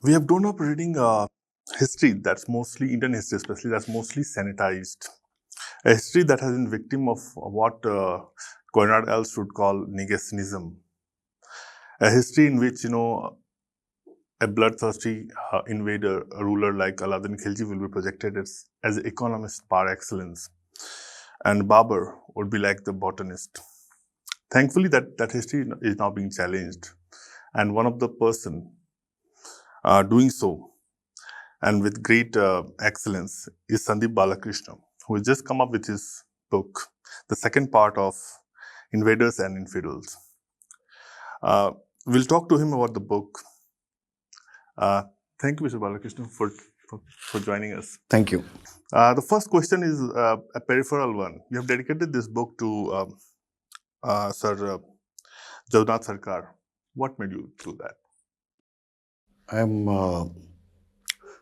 We have grown up reading history that's mostly Indian history, especially that's mostly sanitized. A history that has been victim of what Conrad else would call negationism. A history in which a bloodthirsty invader, a ruler like Jalal-ud-din Khalji will be projected as an economist par excellence, and Babur would be like the botanist. Thankfully, that history is now being challenged, and one of the person doing so and with great excellence is Sandeep Balakrishna, who has just come up with his book, the second part of Invaders and Infidels. Uh, we'll talk to him about the book. Thank you, Mr. Balakrishna, for joining us. Thank you. The first question is a peripheral one. You have dedicated this book to Sir Jagannath Sarkar. What made you do that?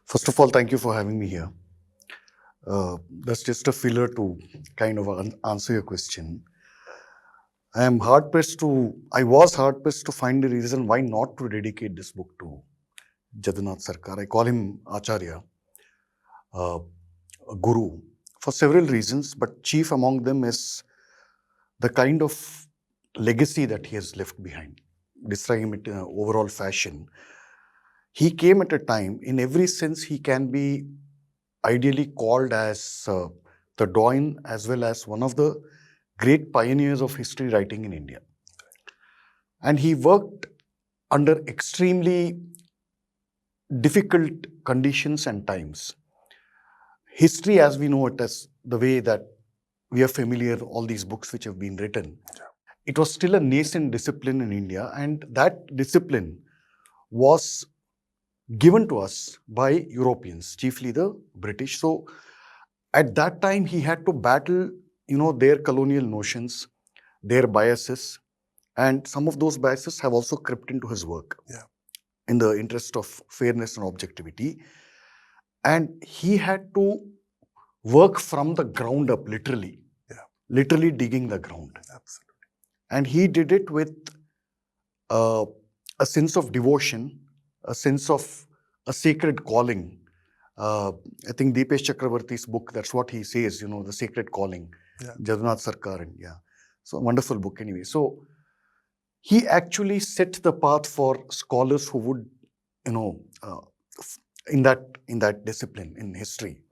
First of all, thank you for having me here. That's just a filler to kind of answer your question. I was hard pressed to find a reason why not to dedicate this book to Jagannath Sarkar. I call him Acharya, a guru, for several reasons, but chief among them is the kind of legacy that he has left behind. Describing it in an overall fashion, he came at a time, in every sense, he can be ideally called as the doyen as well as one of the great pioneers of history writing in India. And he worked under extremely difficult conditions and times. History, as we know it, as the way that we are familiar, all these books which have been written, it was still a nascent discipline in India, and that discipline was given to us by Europeans, chiefly the British. So at that time, he had to battle, their colonial notions, their biases, and some of those biases have also crept into his work in the interest of fairness and objectivity. And he had to work from the ground up, literally digging the ground. Absolutely. And he did it with a sense of devotion, a sense of a sacred calling. I think Deepesh Chakravarti's book, that's what he says, the sacred calling, Jagannath Sarkar. So a wonderful book anyway. So he actually set the path for scholars who would, in that discipline, in history.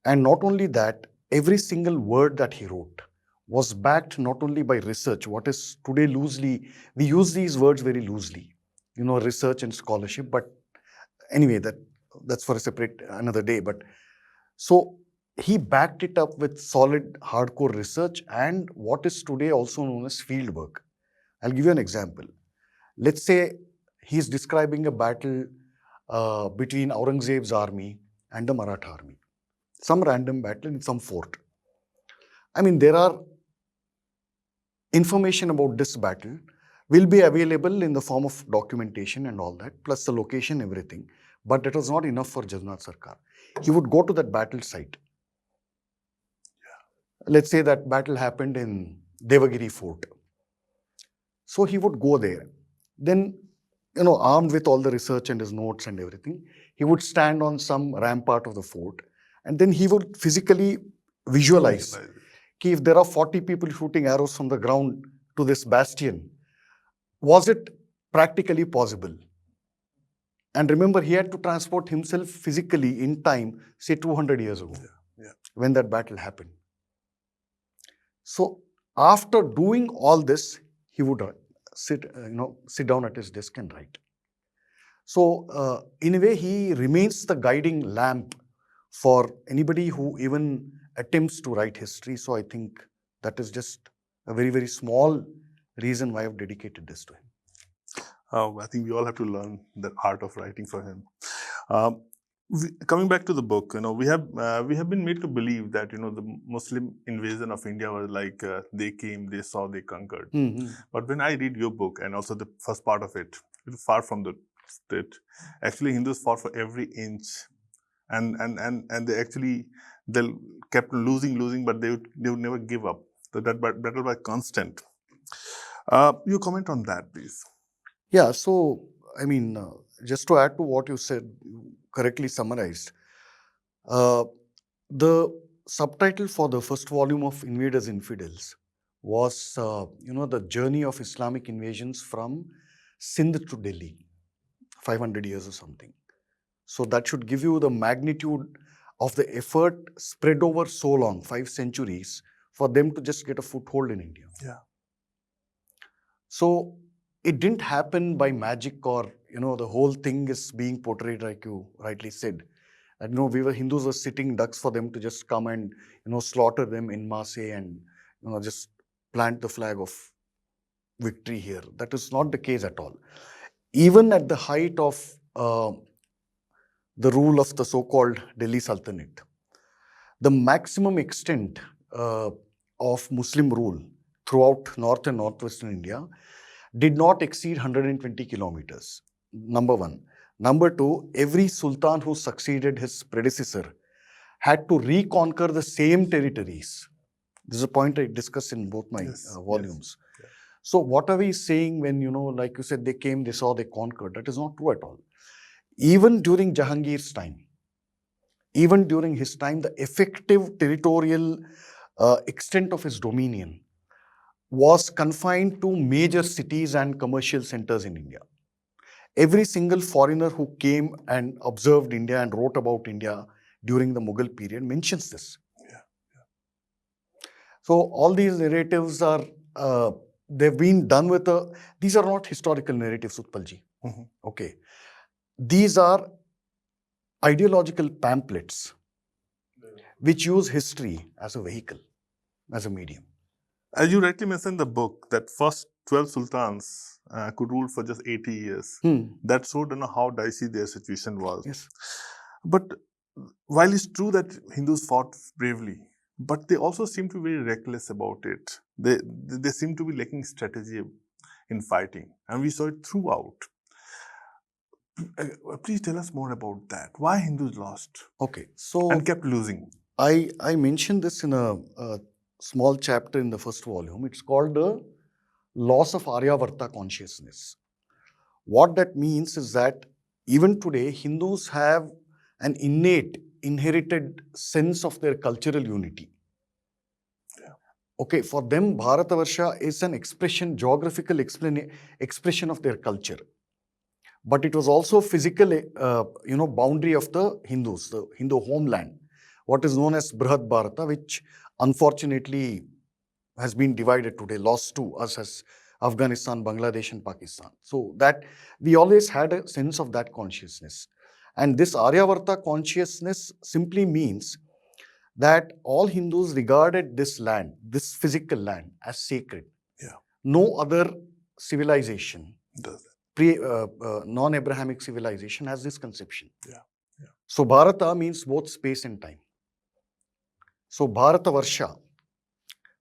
And not only that, every single word that he wrote was backed not only by research, what is today loosely, we use these words very loosely, research and scholarship, but anyway, that's for a separate another day. But so he backed it up with solid, hardcore research and what is today also known as field work. I'll give you an example. Let's say he's describing a battle between Aurangzeb's army and the Maratha army. Some random battle in some fort. I mean, there are information about this battle will be available in the form of documentation and all that, plus the location, everything. But that was not enough for Jagannath Sarkar. He would go to that battle site. Let's say that battle happened in Devagiri fort. So he would go there. Then, armed with all the research and his notes and everything, he would stand on some rampart of the fort. And then he would physically visualize if there are 40 people shooting arrows from the ground to this bastion, was it practically possible? And remember, he had to transport himself physically in time, say 200 years ago, when that battle happened. So after doing all this, he would sit down at his desk and write. So in a way, he remains the guiding lamp for anybody who even attempts to write history. So I think that is just a very, very small reason why I've dedicated this to him. I think we all have to learn the art of writing for him. Coming back to the book, we have been made to believe that the Muslim invasion of India was like they came, they saw, they conquered. But when I read your book and also the first part of it, it's far from it. Actually, Hindus fought for every inch, and they kept losing, but they would never give up. So that battle was constant. You comment on that, please. Yeah, so just to add to what you said, you correctly summarized. Uh, the subtitle for the first volume of Invaders and Infidels was, the journey of Islamic invasions from Sindh to Delhi, 500 years or something. So that should give you the magnitude of the effort spread over so long, 5 centuries, for them to just get a foothold in India. Yeah. So it didn't happen by magic, or the whole thing is being portrayed like you rightly said. And Hindus were sitting ducks for them to just come and slaughter them in masse and just plant the flag of victory here. That is not the case at all. Even at the height of the rule of the so-called Delhi Sultanate, the maximum extent of Muslim rule throughout North and Northwestern India did not exceed 120 kilometers. Number one. Number two, every sultan who succeeded his predecessor had to reconquer the same territories. This is a point I discussed in both my volumes. Yes. So what are we saying when, like you said, they came, they saw, they conquered? That is not true at all. Even during Jahangir's time, even during his time, the effective territorial extent of his dominion was confined to major cities and commercial centers in India. Every single foreigner who came and observed India and wrote about India during the Mughal period mentions this. Yeah. So all these narratives are, they've been done with these are not historical narratives, Utpalji. Mm-hmm. Okay. These are ideological pamphlets which use history as a vehicle, as a medium. As you rightly mentioned in the book, that first 12 sultans could rule for just 80 years. That showed how dicey their situation was. Yes. But while it's true that Hindus fought bravely, but they also seem to be very reckless about it. They seem to be lacking strategy in fighting. And we saw it throughout. Please tell us more about that. Why Hindus lost? Okay. So and kept losing. I mentioned this in a small chapter in the first volume. It's called the loss of Aryavarta consciousness. What that means is that even today, Hindus have an innate, inherited sense of their cultural unity. Yeah. Okay, for them, Bharatavarsha is an expression, geographical expression of their culture. But it was also physical, boundary of the Hindus, the Hindu homeland, what is known as Brihad Bharata, which unfortunately has been divided today, lost to us as Afghanistan, Bangladesh and Pakistan. So that we always had a sense of that consciousness. And this Aryavarta consciousness simply means that all Hindus regarded this land, this physical land, as sacred. Yeah. No other civilization does that. Non-Abrahamic civilization has this conception. Yeah. Yeah. So Bharata means both space and time. So Bharata Varsha,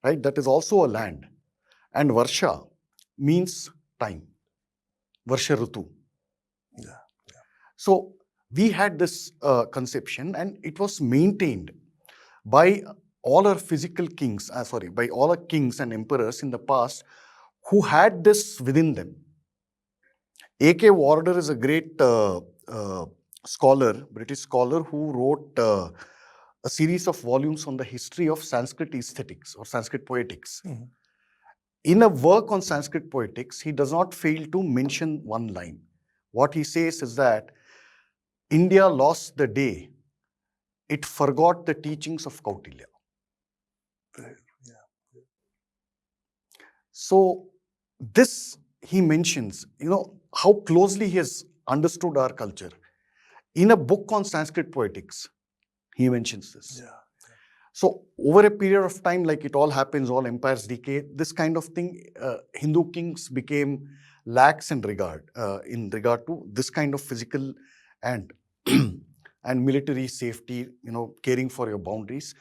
right, that is also a land. And Varsha means time. Varsha Rutu. Yeah. Yeah. So we had this conception, and it was maintained by all our physical kings, by all our kings and emperors in the past who had this within them. A.K. Warder is a great scholar, British scholar, who wrote a series of volumes on the history of Sanskrit aesthetics or Sanskrit poetics. Mm-hmm. In a work on Sanskrit poetics, he does not fail to mention one line. What he says is that India lost the day it forgot the teachings of Kautilya. Yeah. So this he mentions, how closely he has understood our culture. In a book on Sanskrit poetics, he mentions this. Yeah. So over a period of time, like it all happens, all empires decay, this kind of thing, Hindu kings became lax in regard to this kind of physical and and military safety, caring for your boundaries.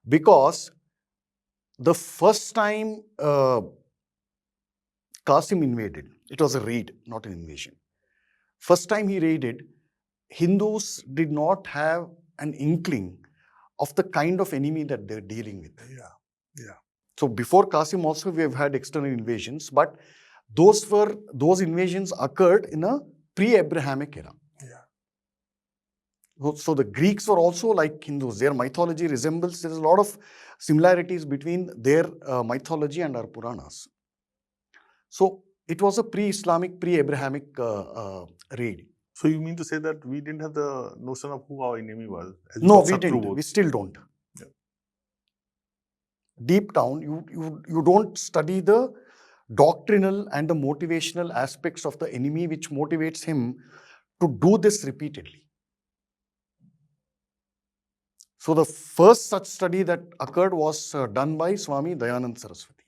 Because the first time Qasim invaded, it was a raid, not an invasion. First time he raided, Hindus did not have an inkling of the kind of enemy that they're dealing with. Yeah. Yeah. So before Qasim also we have had external invasions, but those invasions occurred in a pre-Abrahamic era. Yeah. So the Greeks were also like Hindus. Their mythology resembles, there's a lot of similarities between their mythology and our Puranas. So it was a pre-Islamic, pre-Abrahamic raid. So you mean to say that we didn't have the notion of who our enemy was? No, we didn't. We still don't. Yeah. Deep down, you don't study the doctrinal and the motivational aspects of the enemy which motivates him to do this repeatedly. So the first such study that occurred was done by Swami Dayanand Saraswati.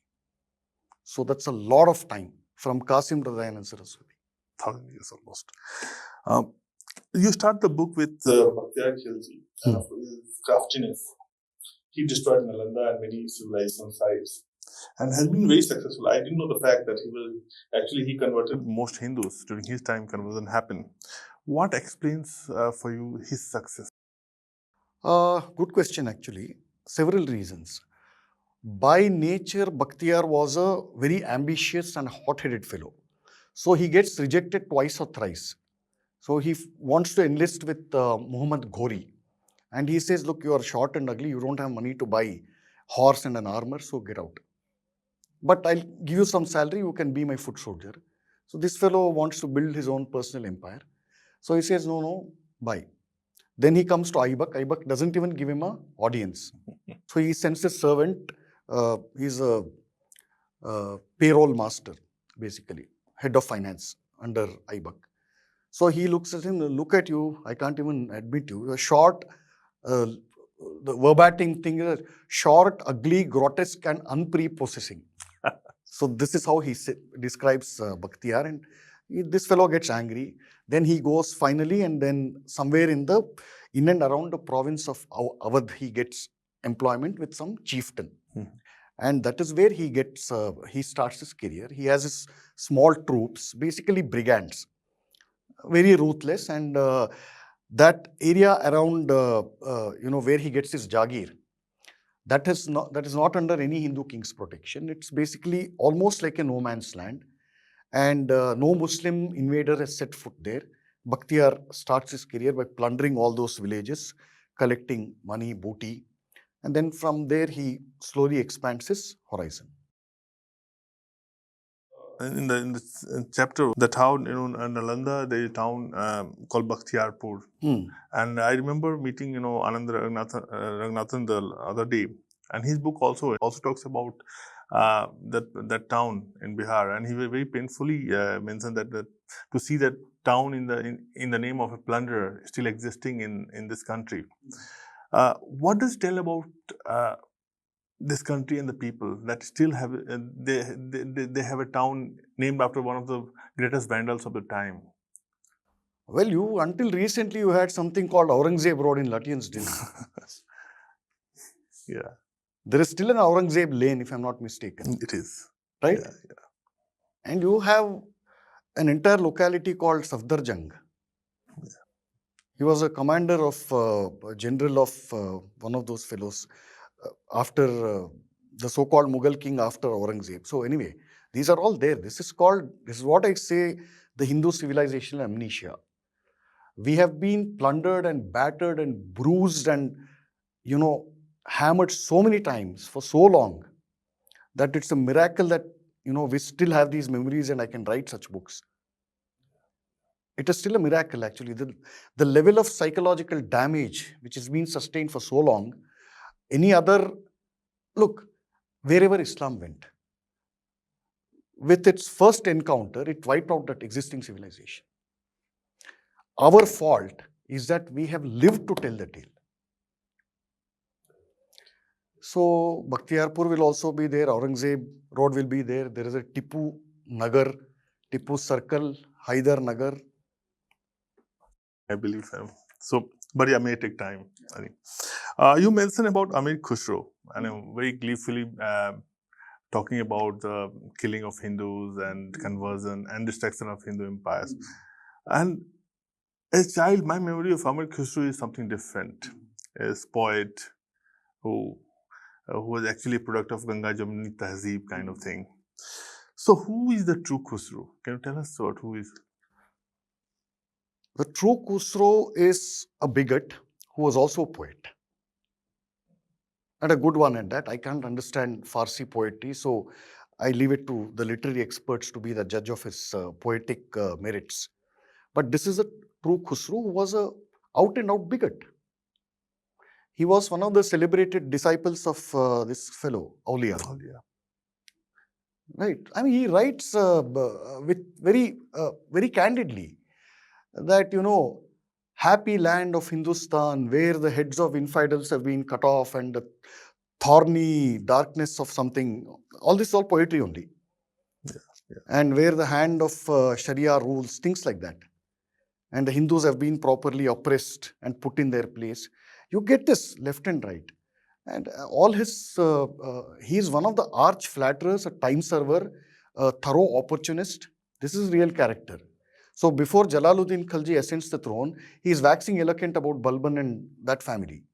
So that's a lot of time from Qasim to Dayanand Saraswati. 1,000 years almost. You start the book with Bhaktiar Khalji and his craftiness. He destroyed Nalanda and many civilization sites and has been very successful. I didn't know the fact that he converted most Hindus during his time conversion happened. What explains for you his success? Good question, actually. Several reasons. By nature, Bhaktiar was a very ambitious and hot-headed fellow. So he gets rejected twice or thrice. So he wants to enlist with Muhammad Ghori. And he says, look, you are short and ugly. You don't have money to buy horse and an armor, so get out. But I'll give you some salary. You can be my foot soldier. So this fellow wants to build his own personal empire. So he says, no, bye. Then he comes to Aibak. Aibak doesn't even give him an audience. So he sends his servant. He's a payroll master, basically, head of finance under Aibak. So he looks at him, look at you, I can't even admit you. You're short. The verbatim thing is short, ugly, grotesque, and unprepossessing. So this is how he describes Bhaktiar, and this fellow gets angry. Then he goes finally, and then somewhere in and around the province of Awadh, he gets employment with some chieftain. And that is where he starts his career. He has his small troops, basically brigands, very ruthless, and that area around, where he gets his Jagir, that is not under any Hindu king's protection. It's basically almost like a no man's land, and no Muslim invader has set foot there. Bhaktiar starts his career by plundering all those villages, collecting money, booty, and then from there he slowly expands his horizon. In the chapter, the town, Nalanda, there is a town called Bakhtiarpur. And I remember meeting, Anand Raghunathan the other day, and his book also talks about that town in Bihar, and he very painfully mentioned that to see that town in the name of a plunderer still existing in this country. What does it tell about this country and the people that still have they have a town named after one of the greatest vandals of the time? Well, until recently you had something called Aurangzeb Road in Lutyens, Delhi. Yeah. There is still an Aurangzeb Lane, if I'm not mistaken. It is. Right? Yeah. And you have an entire locality called Safdarjung. Yeah. He was a commander of, general of one of those fellows after the so-called Mughal king after Aurangzeb. So anyway, these are all there. This is what I say, the Hindu civilizational amnesia. We have been plundered and battered and bruised and, hammered so many times for so long that it's a miracle that, we still have these memories and I can write such books. It is still a miracle, actually. The level of psychological damage which has been sustained for so long, look, wherever Islam went, with its first encounter, it wiped out that existing civilization. Our fault is that we have lived to tell the tale. So Bakhtiarpur will also be there, Aurangzeb Road will be there, there is a Tipu Nagar, Tipu Circle, Haidar Nagar. I believe him. So, but yeah, may take time. I think. You mentioned about Amir Khusro, and I'm very gleefully talking about the killing of Hindus and conversion and destruction of Hindu empires. And as a child, my memory of Amir Khusro is something different. As poet who was actually a product of Ganga Jamuni Tahzeeb kind of thing. So who is the true Khusro? Can you tell us who is? The true Khusro is a bigot who was also a poet. And a good one at that. I can't understand Farsi poetry, so I leave it to the literary experts to be the judge of his poetic merits. But this is a true Khusro who was a out and out bigot. He was one of the celebrated disciples of this fellow, Aulia. Oh, yeah. Right. I mean, he writes with very candidly that, happy land of Hindustan, where the heads of infidels have been cut off and the thorny darkness of something. All this is all poetry only. Yeah. And where the hand of Sharia rules, things like that. And the Hindus have been properly oppressed and put in their place. You get this left and right. And all his, he is one of the arch flatterers, a time server, a thorough opportunist. This is real character. So before Jalal-ud-din Khalji ascends the throne, he is waxing eloquent about Balban and that family.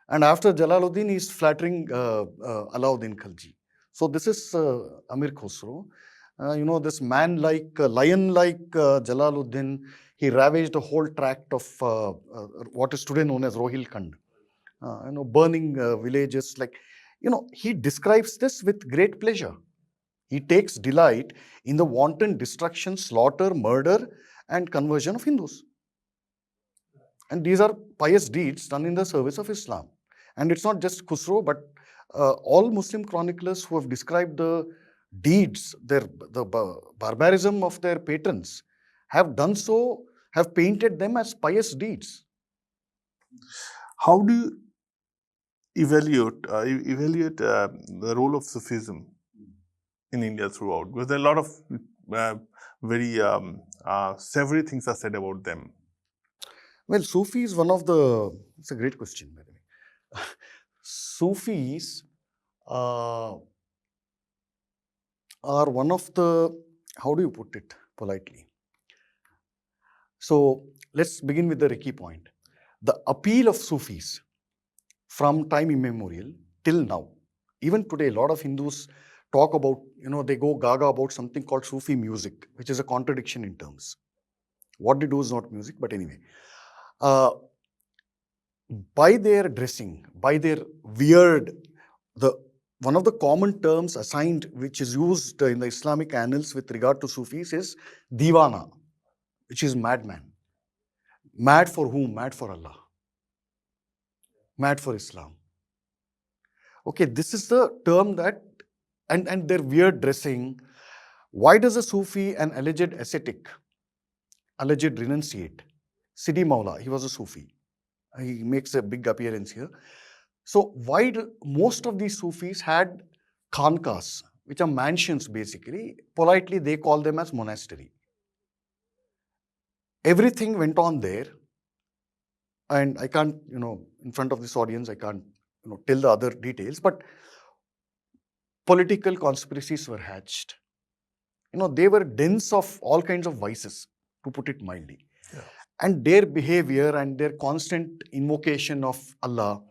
And after Jalal-ud-din, he is flattering Alauddin Khalji. So this is Amir Khusro. This man-like, lion-like Jalal-ud-din, he ravaged the whole tract of what is today known as Rohilkhand. Burning villages. He describes this with great pleasure. He takes delight in the wanton destruction, slaughter, murder, and conversion of Hindus. And these are pious deeds done in the service of Islam. And it's not just Khusro, but all Muslim chroniclers who have described the deeds, the barbarism of their patrons, have done so, have painted them as pious deeds. How do you evaluate the role of Sufism in India throughout? Because there are a lot of very savory things are said about them. Well, Sufi is one of the, it's a great question, by the way. Sufis are one of the, how do you put it politely? So let's begin with the Ricky point. The appeal of Sufis from time immemorial till now, even today, a lot of Hindus talk about, they go gaga about something called Sufi music, which is a contradiction in terms. What they do is not music, but anyway. By their dressing, by their weird, one of the common terms assigned, which is used in the Islamic annals with regard to Sufis, is diwana, which is madman. Mad for whom? Mad for Allah. Mad for Islam. Okay, this is the term that, and their weird dressing. Why does a Sufi, an alleged ascetic, alleged renunciate, Sidi Maula, he was a Sufi. He makes a big appearance here. So why do most of these Sufis had khankas, which are mansions basically. Politely, they call them as monastery. Everything went on there. And I can't, in front of this audience, I can't, tell the other details, but political conspiracies were hatched. They were dens of all kinds of vices, to put it mildly. Yeah. And their behavior and their constant invocation of Allah,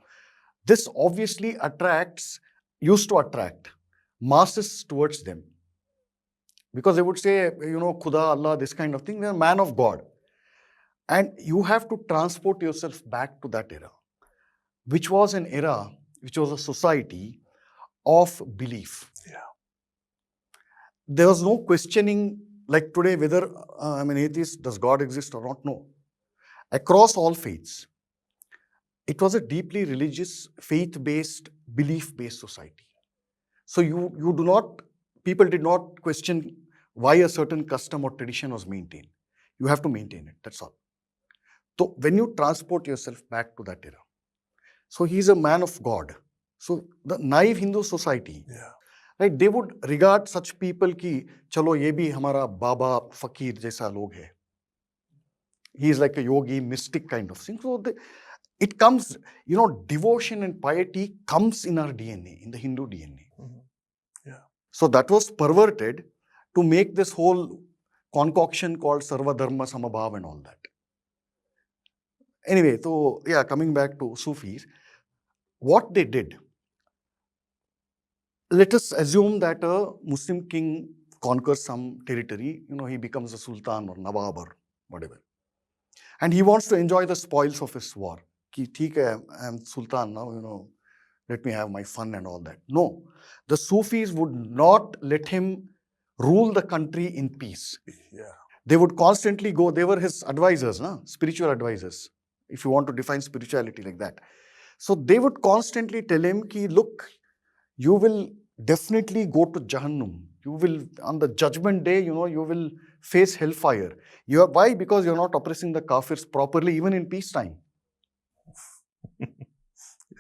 this obviously used to attract masses towards them. Because they would say, Khuda, Allah, this kind of thing, they're a man of God. And you have to transport yourself back to that era, which was an era, which was a society of belief. Yeah. There was no questioning like today whether, atheist, does God exist or not? No. Across all faiths, it was a deeply religious, faith-based, belief-based society. So people did not question why a certain custom or tradition was maintained. You have to maintain it, that's all. So when you transport yourself back to that era, so he's a man of God. So the naive Hindu society, right, they would regard such people ki, chalo ye bhi hamara baba, fakir jaisa log hai. He is like a yogi, mystic kind of thing. So it comes, devotion and piety comes in our DNA, in the Hindu DNA. Mm-hmm. Yeah. So that was perverted to make this whole concoction called Sarva Dharma Samabhav and all that. Anyway, so coming back to Sufis, what they did, let us assume that a Muslim king conquers some territory, he becomes a sultan or nawab or whatever. And he wants to enjoy the spoils of his war. Ki, theek hai, I am Sultan now, let me have my fun and all that. No, the Sufis would not let him rule the country in peace. Yeah. They would constantly go, they were his advisors, spiritual advisors, if you want to define spirituality like that. So they would constantly tell him, ki, look, you will definitely go to Jahannam. You will, on the judgment day, you will face hellfire. Why? Because you're not oppressing the kafirs properly, even in peacetime.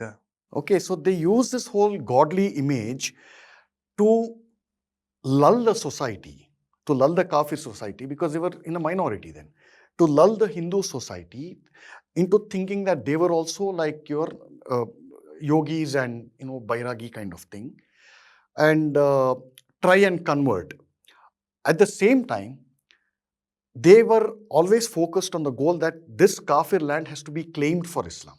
Yeah. Okay, so they use this whole godly image to lull the society, to lull the kafir society, because they were in a minority then, to lull the Hindu society into thinking that they were also like your yogis and bairagi kind of thing, and try and convert. At the same time, they were always focused on the goal that this kafir land has to be claimed for Islam.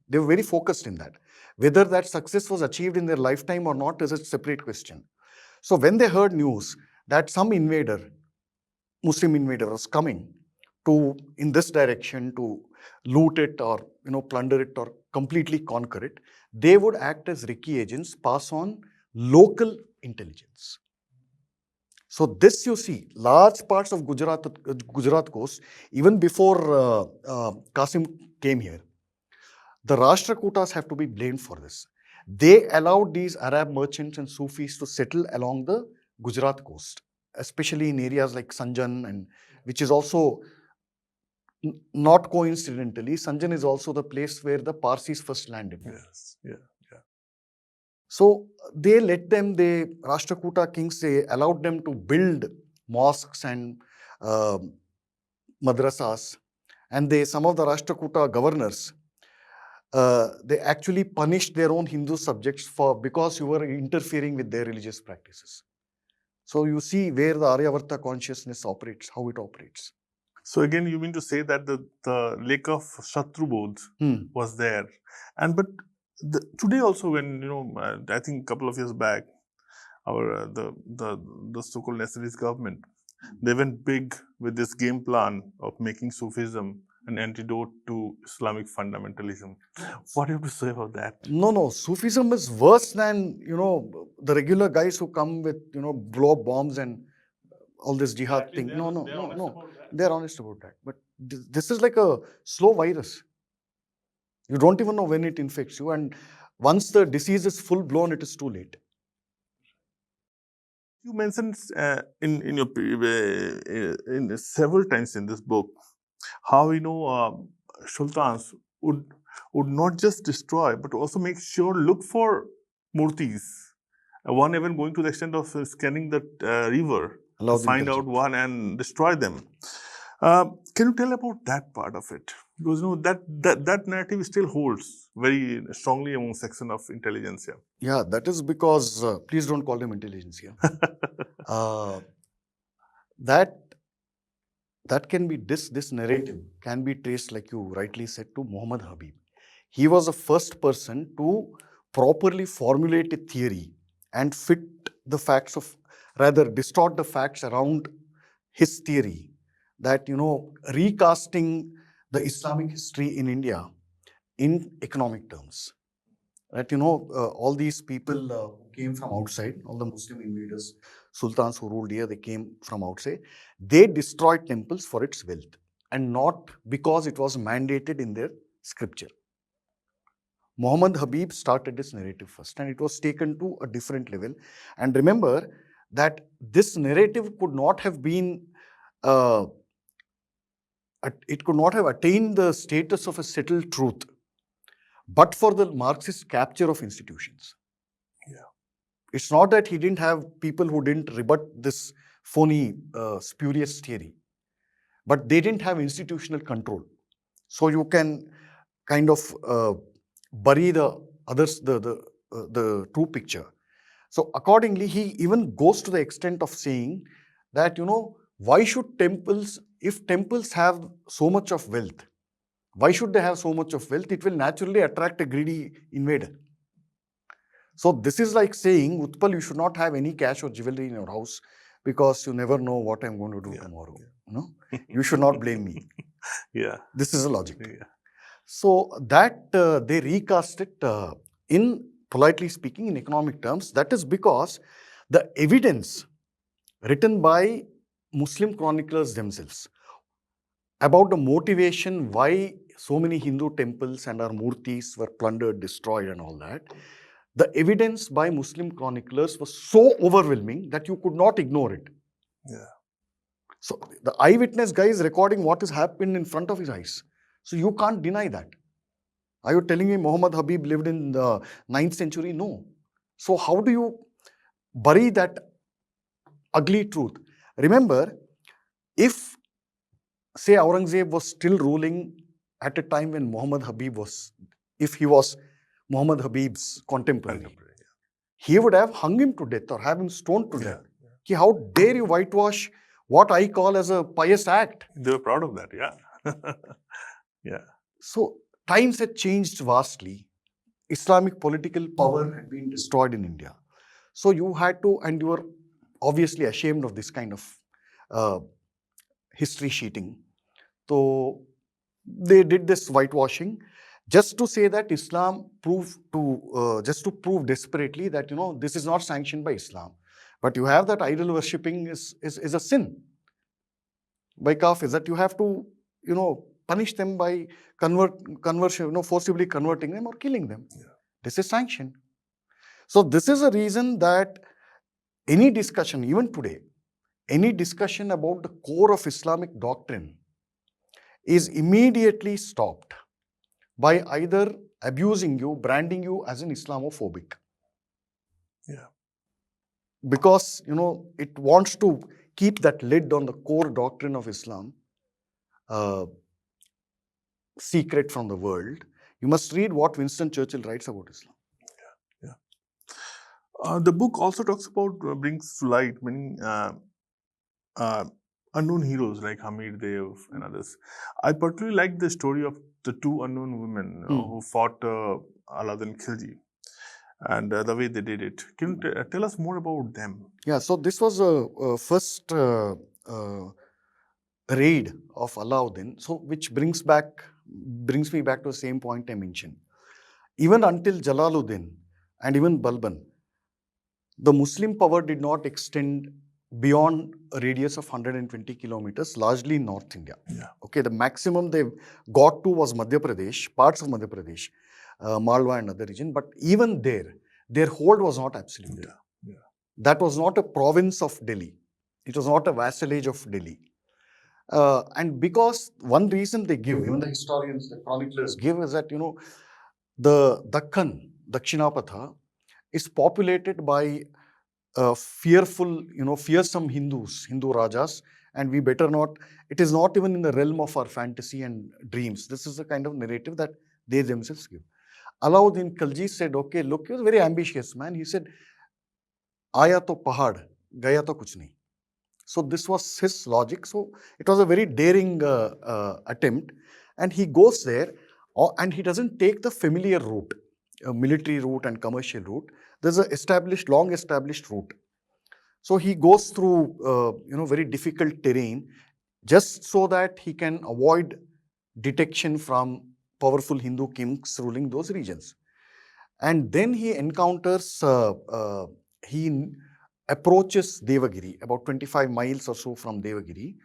They were very focused in that. Whether that success was achieved in their lifetime or not is a separate question. So when they heard news that some invader, Muslim invader, was coming to in this direction to loot it or plunder it or completely conquer it, they would act as Ricky agents, pass on local intelligence. So this you see, large parts of Gujarat coast, even before Qasim came here, the Rashtrakutas have to be blamed for this. They allowed these Arab merchants and Sufis to settle along the Gujarat coast, especially in areas like Sanjan, and which is also not coincidentally, Sanjan is also the place where the Parsis first landed. Yes. Yeah. So they let them, the Rashtrakuta kings, they allowed them to build mosques and madrasas, and some of the Rashtrakuta governors, they actually punished their own Hindu subjects because you were interfering with their religious practices. So you see where the Aryavarta consciousness operates, how it operates. So again, you mean to say that the lack of Shatrubodh was there, but today also, when I think a couple of years back, our the so-called nationalist government, they went big with this game plan of making Sufism an antidote to Islamic fundamentalism. What do you have to say about that? No, Sufism is worse than the regular guys who come with blow up bombs and all this jihad thing. No. They're honest about that. But this is like a slow virus. You don't even know when it infects you, and once the disease is full blown, it is too late. You mentioned in your in several times in this book how sultans would not just destroy but also make sure look for murtis. One even going to the extent of scanning the river to find out one and destroy them. Can you tell about that part of it? Because that narrative still holds very strongly among section of intelligence here. Yeah, that is because please don't call them intelligence here. That can be this narrative can be traced, like you rightly said, to Muhammad Habib. He was the first person to properly formulate a theory and fit the facts distort the facts around his theory, that recasting the Islamic history in India in economic terms. That all these people who came from outside, all the Muslim invaders, sultans who ruled here, they came from outside. They destroyed temples for its wealth and not because it was mandated in their scripture. Muhammad Habib started this narrative first, and it was taken to a different level. And remember that this narrative could not have been, it could not have attained the status of a settled truth but for the Marxist capture of institutions. Yeah. It's not that he didn't have people who didn't rebut this phony, spurious theory, but they didn't have institutional control. So you can kind of bury the others, the true picture. So accordingly, he even goes to the extent of saying that, why should temples, if temples have so much of wealth, why should they have so much of wealth? It will naturally attract a greedy invader. So this is like saying, Utpal, you should not have any cash or jewelry in your house because you never know what I'm going to do Yeah. tomorrow. No, you should not blame me. Yeah. This is a logic. Yeah. So that they recast it in, politely speaking, in economic terms. That is because the evidence written by Muslim chroniclers themselves about the motivation why so many Hindu temples and our murtis were plundered, destroyed and all that, the evidence by Muslim chroniclers was so overwhelming that you could not ignore it. Yeah. So the eyewitness guy is recording what has happened in front of his eyes. So you can't deny that. Are you telling me Muhammad Habib lived in the 9th century? No. So how do you bury that ugly truth? Remember, if, say, Aurangzeb was still ruling at a time when Muhammad Habib was, if he was Muhammad Habib's contemporary, he would have hung him to death or have him stoned to death. Ki, how dare you whitewash what I call as a pious act? They were proud of that, yeah. Yeah. So times had changed vastly. Islamic political power had been destroyed in India. So you had to, and you were obviously ashamed of this kind of history sheeting. So they did this whitewashing just to say that Islam proved to, just to prove desperately that, you know, this is not sanctioned by Islam. But you have that idol worshipping is a sin. By kaf is that you have to, you know, punish them by conversion, you know, forcibly converting them or killing them. Yeah. This is sanctioned. So this is a reason that any discussion, even today, any discussion about the core of Islamic doctrine is immediately stopped by either abusing you, branding you as an Islamophobic. Yeah. Because, you know, it wants to keep that lid on the core doctrine of Islam secret from the world. You must read what Winston Churchill writes about Islam. The book also talks about, brings to light many unknown heroes like Hamid Dev and others. I particularly like the story of the two unknown women who fought Alauddin Khilji and the way they did it. Can you tell us more about them? Yeah, so this was a first raid of Alauddin, so which brings me back to the same point I mentioned. Even until Jalal-ud-din and even Balban, the Muslim power did not extend beyond a radius of 120 kilometers, largely in North India. Yeah. Okay, the maximum they got to was Madhya Pradesh, parts of Madhya Pradesh, Malwa and other region. But even there, their hold was not absolute. Yeah. Yeah. That was not a province of Delhi. It was not a vassalage of Delhi. And because one reason they give, even the historians, the chroniclers give, is that, you know, the Dakhan, Dakshinapatha, is populated by fearful, you know, fearsome Hindus, Hindu Rajas, and we better not, it is not even in the realm of our fantasy and dreams. This is the kind of narrative that they themselves give. Alauddin Khalji said, okay, look, he was a very ambitious man. He said, Aya to pahad, gaya to kuch nahi. So this was his logic. So it was a very daring attempt. And he goes there and he doesn't take the familiar route, a military route and commercial route. There's a long established route. So he goes through, you know, very difficult terrain just so that he can avoid detection from powerful Hindu kings ruling those regions. And then he encounters, he approaches Devagiri, about 25 miles or so from Devagiri.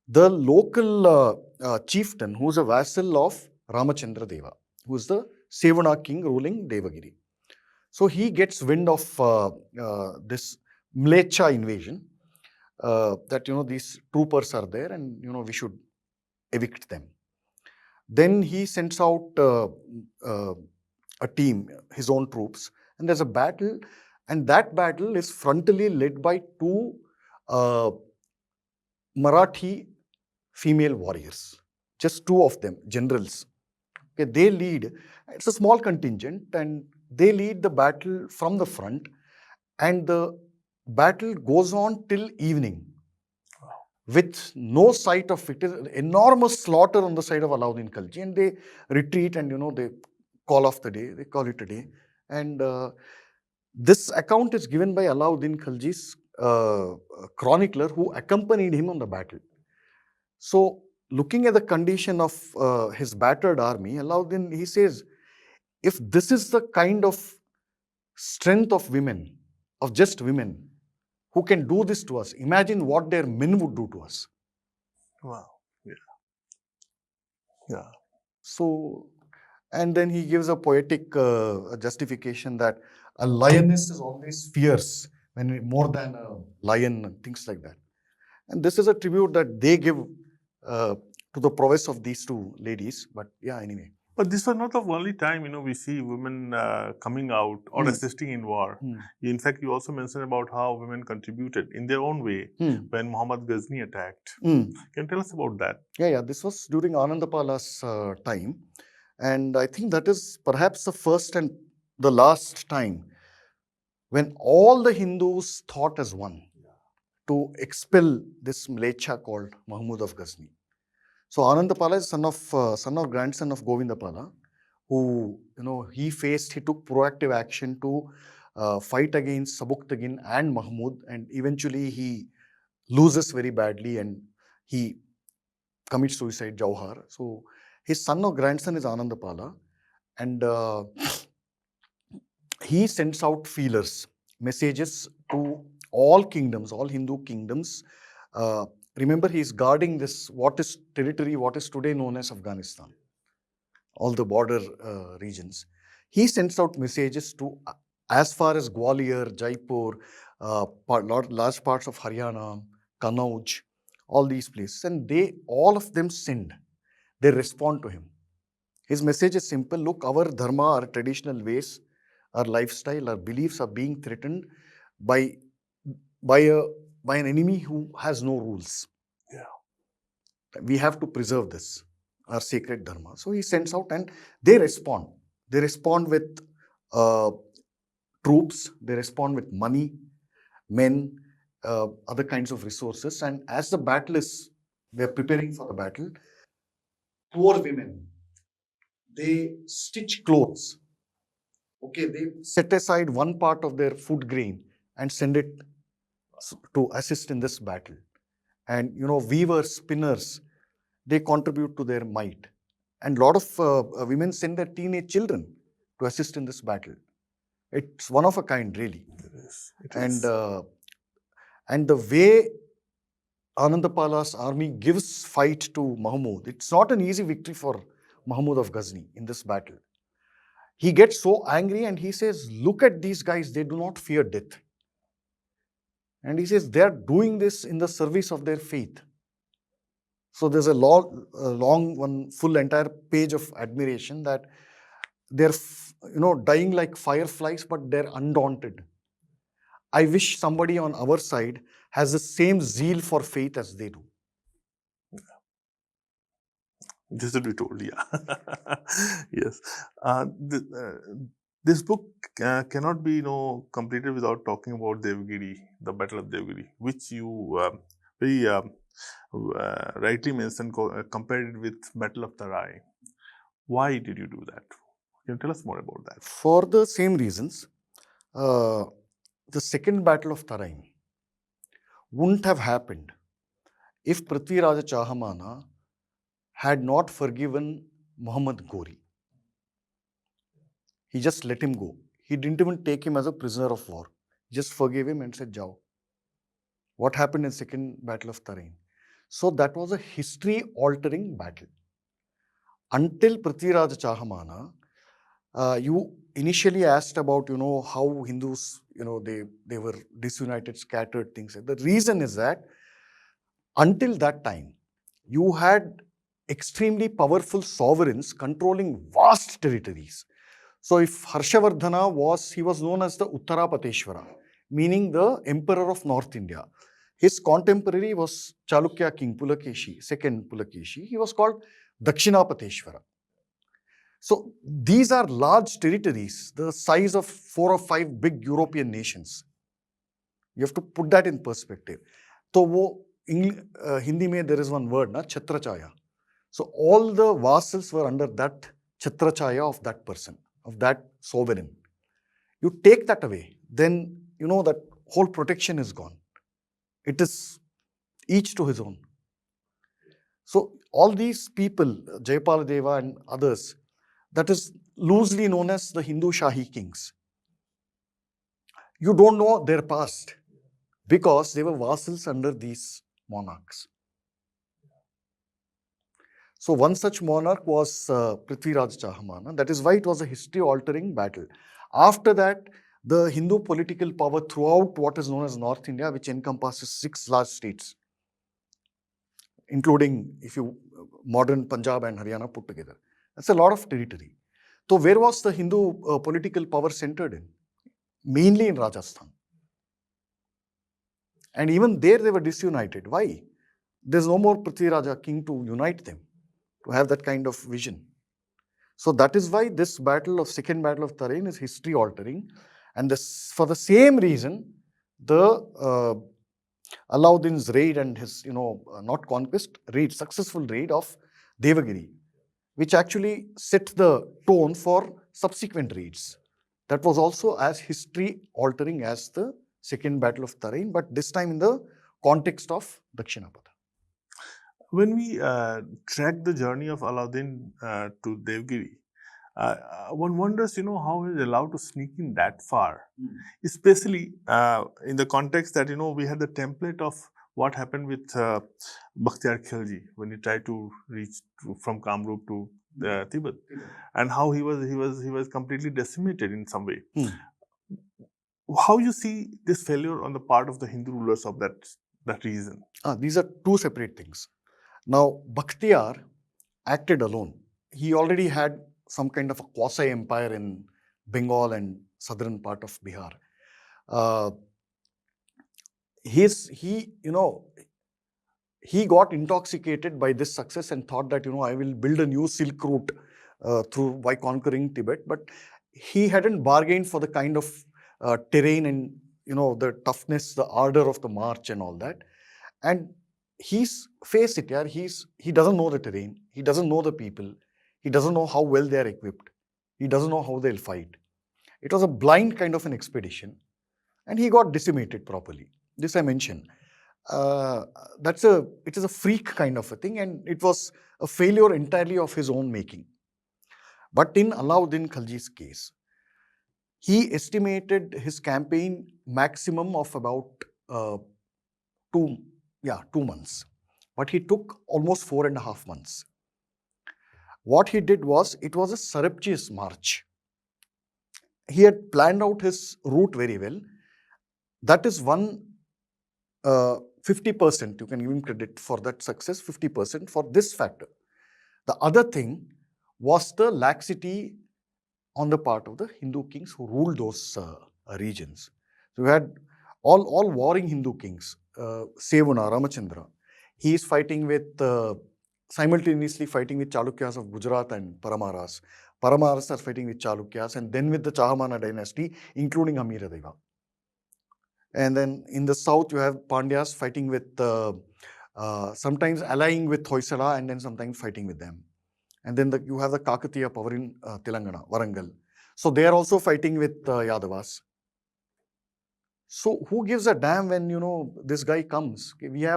The local chieftain, who is a vassal of Ramachandra Deva, who is the Sevana king ruling Devagiri. So he gets wind of this Mlecha invasion, that, you know, these troopers are there and, you know, we should evict them. Then he sends out a team, his own troops, and there's a battle, and that battle is frontally led by two Marathi female warriors, just two of them, generals. Okay, they lead, it's a small contingent, and they lead the battle from the front, and the battle goes on till evening with no sight of it. Is enormous slaughter on the side of Alauddin Khalji, and they retreat and, you know, they call off the day, they call it a day. And this account is given by Alauddin Khalji's chronicler who accompanied him on the battle. So, looking at the condition of his battered army, Alauddin, he says, if this is the kind of strength of women, of just women, who can do this to us, imagine what their men would do to us. Wow. Yeah. Yeah. So, and then he gives a poetic justification that a lioness is always fierce when more than a lion and things like that. And this is a tribute that they give to the prowess of these two ladies. But yeah, anyway. But this was not the only time, we see women coming out or assisting in war. In fact, you also mentioned about how women contributed in their own way when Muhammad Ghazni attacked. Can you tell us about that? Yeah. This was during Anandapala's time. And I think that is perhaps the first and the last time when all the Hindus thought as one to expel this Mlecha called Mahmud of Ghazni. So Anandapala is son of grandson of Govindapala, who he took proactive action to fight against Sabuktagin and Mahmud, and eventually he loses very badly and he commits suicide, Jauhar. So his son or grandson is Anandapala, and he sends out feelers, messages to all kingdoms, all Hindu kingdoms. Remember, he is guarding this, what is today known as Afghanistan, all the border regions. He sends out messages to as far as Gwalior, Jaipur, large parts of Haryana, Kannauj, all these places. And all of them send. They respond to him. His message is simple. Look, our dharma, our traditional ways, our lifestyle, our beliefs are being threatened by an enemy who has no rules. Yeah. We have to preserve this, our sacred dharma. So he sends out and they respond. They respond with troops, they respond with money, men, other kinds of resources. And as the battle we're preparing for the battle, poor women, they stitch clothes. Okay, they set aside one part of their food grain and send it to assist in this battle. And weavers, spinners, they contribute to their might. And a lot of women send their teenage children to assist in this battle. It's one of a kind, really. It is. And the way Anandapala's army gives fight to Mahmud, it's not an easy victory for Mahmud of Ghazni in this battle. He gets so angry and he says, look at these guys, they do not fear death. And he says, they are doing this in the service of their faith. So there's a long one full entire page of admiration that they're dying like fireflies, but they're undaunted. I wish somebody on our side has the same zeal for faith as they do. This should be told, yeah. Yes. This book cannot be completed without talking about Devagiri, the Battle of Devagiri, which you very rightly mentioned, compared it with Battle of Tarai. Why did you do that? Can you tell us more about that? For the same reasons, the second Battle of Tarai wouldn't have happened if Prithviraj Chahamana had not forgiven Muhammad Ghori. He just let him go. He didn't even take him as a prisoner of war. He just forgave him and said, Jao. What happened in second Battle of Tarai? So that was a history-altering battle. Until Prithviraj Chahamana, you initially asked about, how Hindus, they were disunited, scattered, things. The reason is that until that time, you had extremely powerful sovereigns controlling vast territories. So if Harshavardhana he was known as the Uttarapateshwara, meaning the emperor of North India. His contemporary was Chalukya king Pulakeshi, second Pulakeshi. He was called Dakshinapateshwara. So these are large territories, the size of 4 or 5 big European nations. You have to put that in perspective. So Hindi mein there is one word, Chhatrachaya. So all the vassals were under that Chhatrachaya of that person, of that sovereign. You take that away, then that whole protection is gone. It is each to his own. So all these people, Jayapal Deva and others, that is loosely known as the Hindu Shahi kings. You don't know their past because they were vassals under these monarchs. So one such monarch was Prithviraj Chahamana. That is why it was a history-altering battle. After that, the Hindu political power throughout what is known as North India, which encompasses 6 large states, including modern Punjab and Haryana put together. That's a lot of territory. So where was the Hindu political power centered in? Mainly in Rajasthan. And even there they were disunited. Why? There's no more Prithviraja king to unite them, to have that kind of vision. So that is why this second battle of Tarain is history altering. And for the same reason, the Alauddin's raid and his, not conquest, successful raid of Devagiri, which actually set the tone for subsequent raids. That was also as history altering as the second battle of Tarain, but this time in the context of Dakshinapatha. When we track the journey of Alauddin to Devagiri, one wonders, how he is allowed to sneak in that far, especially in the context that, we had the template of what happened with Bhaktiar Khalji when he tried to reach from Kamrup to Tibet, and how he was completely decimated in some way. How you see this failure on the part of the Hindu rulers of that region? These are two separate things. Now, Bhaktiar acted alone. He already had some kind of a quasi-empire in Bengal and southern part of Bihar. He got intoxicated by this success and thought that, I will build a new Silk route by conquering Tibet. But he hadn't bargained for the kind of terrain and, the toughness, the ardor of the march and all that. And he's faced it, yeah. He doesn't know the terrain. He doesn't know the people. He doesn't know how well they are equipped. He doesn't know how they'll fight. It was a blind kind of an expedition. And he got decimated properly. This I mentioned. It is a freak kind of a thing, and it was a failure entirely of his own making. But in Alauddin Khalji's case, he estimated his campaign maximum of about 2 months. But he took almost 4.5 months. What he did was, it was a surreptitious march. He had planned out his route very well. That is one 50%, you can give him credit for that success, 50% for this factor. The other thing was the laxity on the part of the Hindu kings who ruled those regions. So we had all warring Hindu kings, Sevuna, Ramachandra. He is simultaneously fighting with Chalukyas of Gujarat and Paramaras. Paramaras are fighting with Chalukyas, and then with the Chahamana dynasty, including Amir Deva. And then in the south, you have Pandyas fighting with, sometimes allying with Hoysala, and then sometimes fighting with them. And then you have the Kakatiya power in Telangana, Warangal. So they are also fighting with Yadavas. So who gives a damn when, this guy comes? Okay, we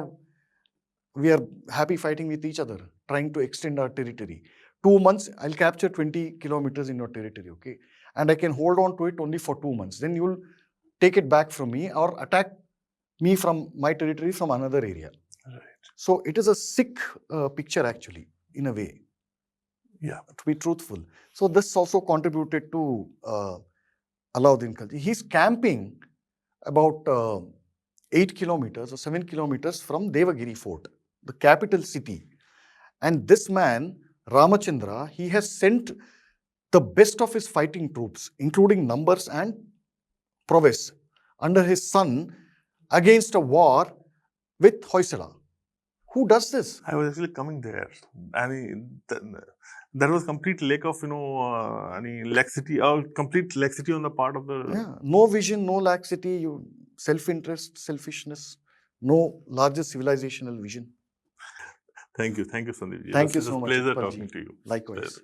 are happy fighting with each other, trying to extend our territory. 2 months, I'll capture 20 kilometers in your territory, okay? And I can hold on to it only for 2 months. Then you'll take it back from me or attack me from my territory from another area. Right. So it is a sick picture actually, in a way. Yeah. To be truthful. So this also contributed to Alauddin Khalji. He's camping about 8 kilometers or 7 kilometers from Devagiri fort, the capital city. And this man, Ramachandra, he has sent the best of his fighting troops, including numbers and prowess, under his son against a war with Hoysala. Who does this? I was actually coming there. I mean, there was complete lack of, any laxity or complete laxity on the part of the... Yeah, no vision, no laxity, self-interest, selfishness, no larger civilizational vision. Thank you, Sandeep. Thank you so much. It was a pleasure talking to you. Likewise.